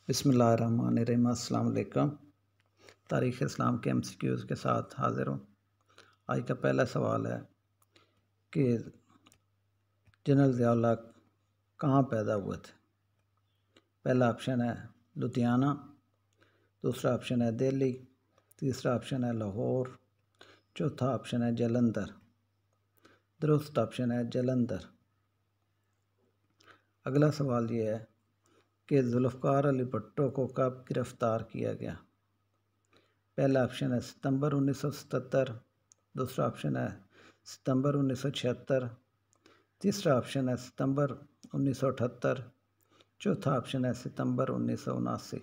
बिस्मिल्लाहिर्रहमानिर्रहीम। अस्सलाम वालेकुम। तारीख़ इस्लाम के MCQs के साथ हाज़िर हूँ। आज का पहला सवाल है कि जनरल ज़िया-उल हक़ कहाँ पैदा हुए थे। पहला ऑप्शन है लुधियाना, दूसरा ऑप्शन है दिल्ली, तीसरा ऑप्शन है लाहौर, चौथा ऑप्शन है जालंधर। दुरुस्त ऑप्शन है जालंधर। अगला सवाल ये है कि जुल्फ़िकार अली भुट्टो को कब गिरफ़्तार किया गया। पहला ऑप्शन है सितंबर 1977, दूसरा ऑप्शन है सितंबर 1976, तीसरा ऑप्शन है सितंबर 1978, चौथा ऑप्शन है सितंबर 1979।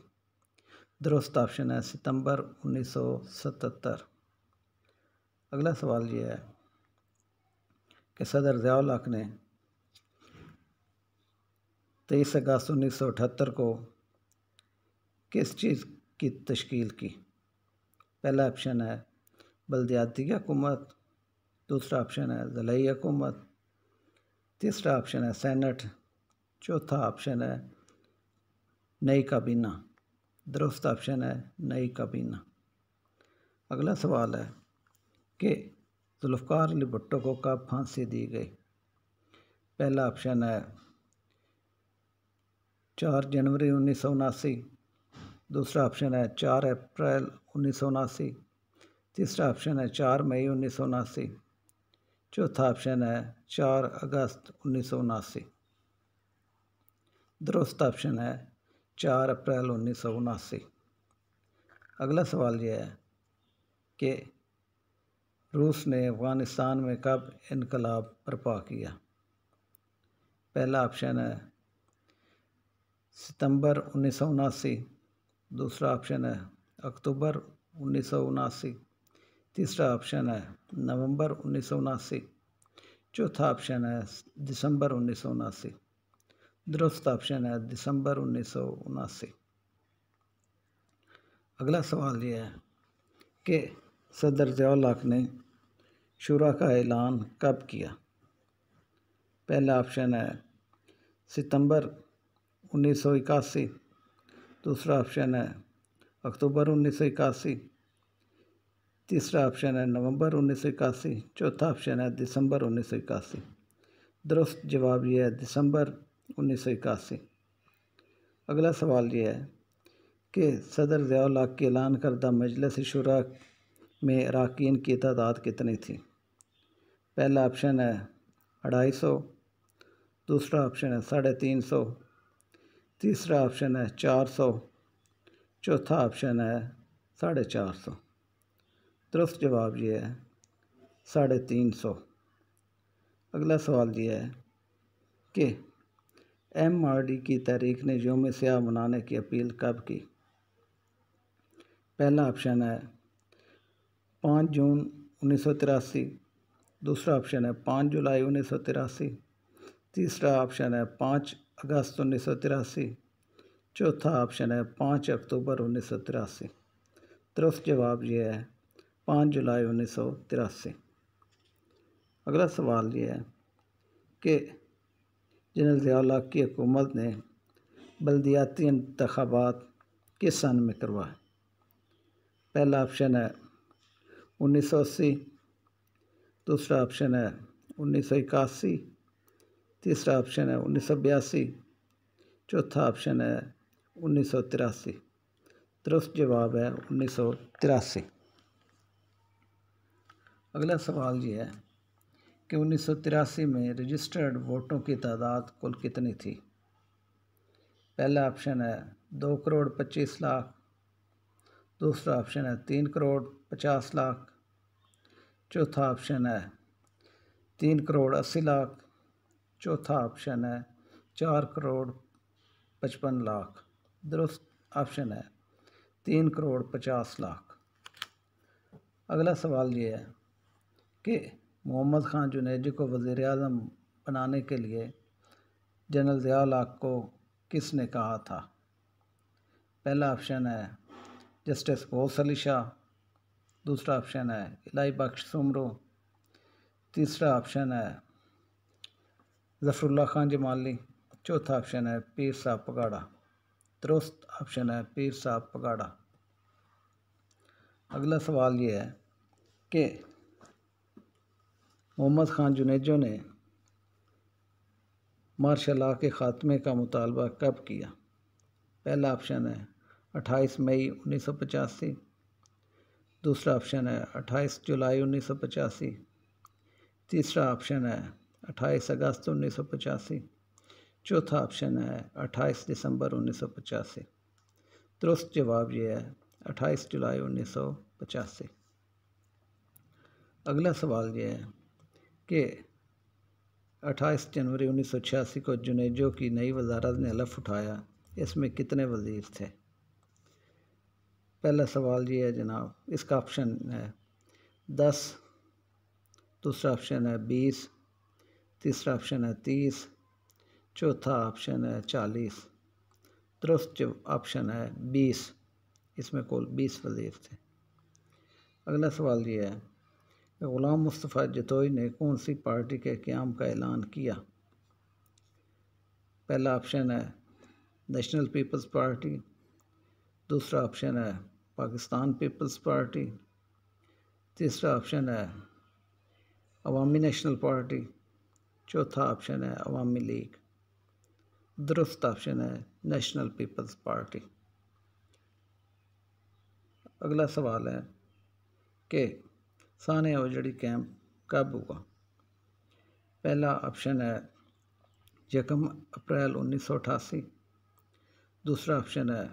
दुरुस्त ऑप्शन है सितंबर 1977। अगला सवाल ये है कि सदर ज़िया-उल हक़ ने 23 अगस्त 1978 को किस चीज़ की तश्कील की। पहला ऑप्शन है बल्दियाती हुकूमत, दूसरा ऑप्शन है ज़िलाई हुकूमत, तीसरा ऑप्शन है सेनेट, चौथा ऑप्शन है नई काबीना। दुरुस्त ऑप्शन है नई काबीना। अगला सवाल है कि जुल्फ़िकार अली भुट्टो को कब फांसी दी गई। पहला ऑप्शन है 4 जनवरी 1979, दूसरा ऑप्शन है 4 अप्रैल 1979, तीसरा ऑप्शन है 4 मई 1979, चौथा ऑप्शन है 4 अगस्त 1979। दुरुस्त ऑप्शन है 4 अप्रैल 1979। अगला सवाल यह है कि रूस ने अफ़गानिस्तान में कब इनकलाब बर्पा किया। पहला ऑप्शन है सितंबर 1979, दूसरा ऑप्शन है अक्टूबर 1979, तीसरा ऑप्शन है नवंबर 1979, चौथा ऑप्शन है दिसंबर 1979। दुरुस्त ऑप्शन है दिसंबर 1979। अगला सवाल यह है कि सदर ज़िया-उल हक़ ने शुरा का ऐलान कब किया। पहला ऑप्शन है सितंबर 1981, दूसरा ऑप्शन है अक्टूबर 1981, तीसरा ऑप्शन है नवंबर 1981, चौथा ऑप्शन है दिसंबर 1981। दुरुस्त जवाब यह है दिसंबर 1981। अगला सवाल यह है कि सदर ज़िया-उल हक़ की ऐलान करदा मजलिस शुरा में अरकान की तादाद कितनी थी। पहला ऑप्शन है 250, दूसरा ऑप्शन है 350, तीसरा ऑप्शन है 400, चौथा ऑप्शन है 450। दुरुस्त जवाब ये है 350। अगला सवाल ये है कि MRD की तहरीक ने यौम सियाह मनाने की अपील कब की। पहला ऑप्शन है 5 जून 1983, दूसरा ऑप्शन है 5 जुलाई 1983, तीसरा ऑप्शन है 5 अगस्त 1983, चौथा ऑप्शन है 5 अक्टूबर 1983। दुरुस्त जवाब ये है 5 जुलाई 1983। अगला सवाल ये है कि जनरल ज़िया-उल हक़ की हुकूमत ने बल्दियाती इंतख़ाबात किस सन में करवाए। पहला ऑप्शन है 1980, दूसरा ऑप्शन है 1981, तीसरा ऑप्शन है 1982, चौथा ऑप्शन है 1983। दुरुस्त जवाब है 1983। अगला सवाल ये है कि 1983 में रजिस्टर्ड वोटों की तादाद कुल कितनी थी। पहला ऑप्शन है 2 करोड़ 25 लाख, दूसरा ऑप्शन है 3 करोड़ 50 लाख, चौथा ऑप्शन है 3 करोड़ 80 लाख, चौथा ऑप्शन है 4 करोड़ 55 लाख। दुरुस्त ऑप्शन है 3 करोड़ 50 लाख। अगला सवाल ये है कि मोहम्मद खान जुनैदी को वज़ीर आज़म बनाने के लिए जनरल ज़िया-उल हक़ को किसने कहा था। पहला ऑप्शन है जस्टिस गौस अली शाह, दूसरा ऑप्शन है इलाही बख्श सुमरो, तीसरा ऑप्शन है ज़फ़रुल्लाह खान जमाली, चौथा ऑप्शन है पीर साहब पगाड़ा। दुरुस्त ऑप्शन है पीर साहब पगाड़ा। अगला सवाल ये है कि मोहम्मद खान जुनेजो ने मार्शल लॉ के ख़ात्मे का मुतालबा कब किया? पहला ऑप्शन है 28 मई 1985, दूसरा ऑप्शन है 28 जुलाई 1985, तीसरा ऑप्शन है 28 अगस्त 1985, चौथा ऑप्शन है 28 दिसंबर 1985। दुरुस्त जवाब ये है 28 जुलाई 1985। अगला सवाल ये है कि 28 जनवरी 1986 को जुनेजो की नई वजारत ने हलफ उठाया, इसमें कितने वज़ीर थे? पहला सवाल ये है जनाब, इसका ऑप्शन है 10, दूसरा ऑप्शन है 20, तीसरा ऑप्शन है 30, चौथा ऑप्शन है 40। दुरुस्त ऑप्शन है 20, इसमें कुल 20 वज़ीर थे। अगला सवाल ये है, ग़ुलाम मुस्तफ़ा जतोई ने कौन सी पार्टी के क़याम का ऐलान किया? पहला ऑप्शन है नेशनल पीपल्स पार्टी, दूसरा ऑप्शन है पाकिस्तान पीपल्स पार्टी, तीसरा ऑप्शन है अवामी नेशनल पार्टी, चौथा ऑप्शन है अवामी लीग। दुरुस्त ऑप्शन है नेशनल पीपल्स पार्टी। अगला सवाल है कि साने औजड़ी कैंप कब हुआ? पहला ऑप्शन है 1 अप्रैल 1988, दूसरा ऑप्शन है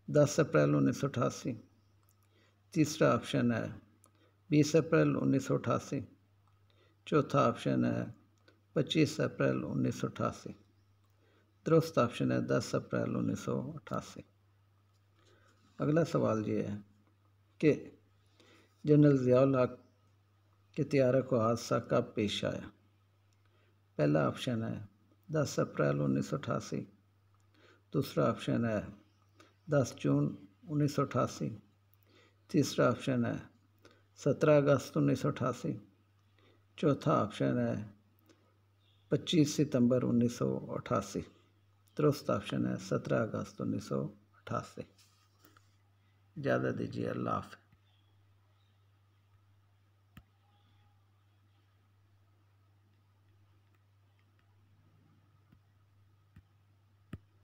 10 अप्रैल 1988, तीसरा ऑप्शन है 20 अप्रैल 1988, चौथा ऑप्शन है 25 अप्रैल 1988। दुरुस्त ऑप्शन है 10 अप्रैल 1988। अगला सवाल ये है कि जनरल ज़ियाउल हक के तैयारे को हादसा कब पेश आया? पहला ऑप्शन है 10 अप्रैल 1988, दूसरा ऑप्शन है 10 जून 1988, तीसरा ऑप्शन है 17 अगस्त 1988, चौथा ऑप्शन है 25 सितंबर 1988। दुरुस्त ऑप्शन है 17 अगस्त 1988। इजाज़त दीजिए, अल्लाह हाफ़िज़।